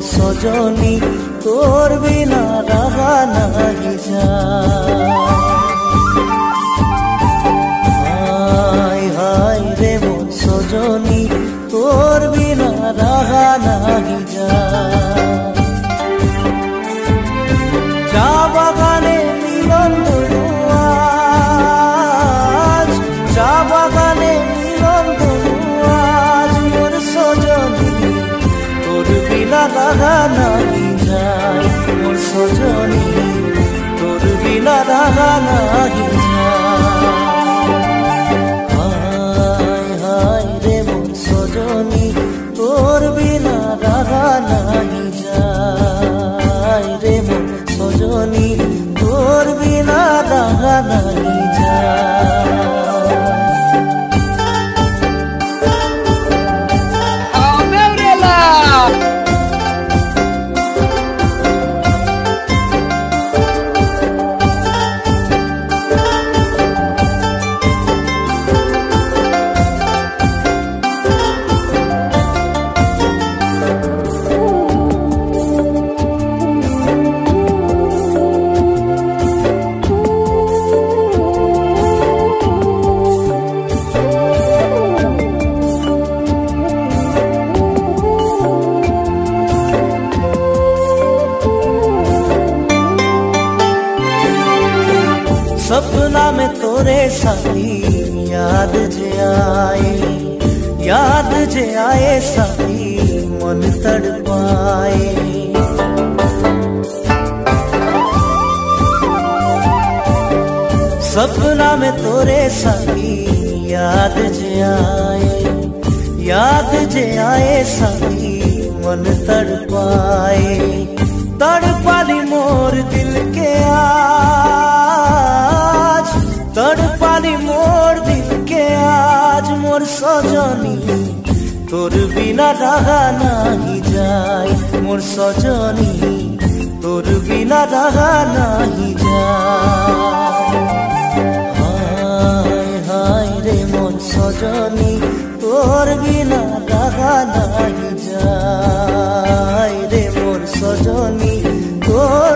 सजनी तोर बिना रहा नहीं जाए। हाय हाय रे मोर सजनी तोर बिना रहा नहीं जाए। चा बागाने मिलन धनु आज, चा बागाने मिलन धनु आज मोर सजनी तोर बिना रहा नहीं जाए। मोर सजनी तोर बिना रहा नहीं जाए। हाय हाय रे मोर सजनी तोर बिना रहा नहीं जाए। रे मोर सजनी तोर बिना रहा नहीं जाए। सपना में तोरे साथी याद जे आए, याद जे आए साथी मन तड़पाए। सपना में तोरे साथी याद जे आए, याद जे आए साथी मन तड़पाए। तड़पाली मोर दिल के आज, तड़पाली मोर दिल के आज मोर सजनी तोर बिना रहा नहीं जाए। मोर सजनी तोर बिना रहा नहीं जाए। हाय हाय रे मोर सजनी तोर बिना रहा नहीं जाए। रे मोर सजनी तोर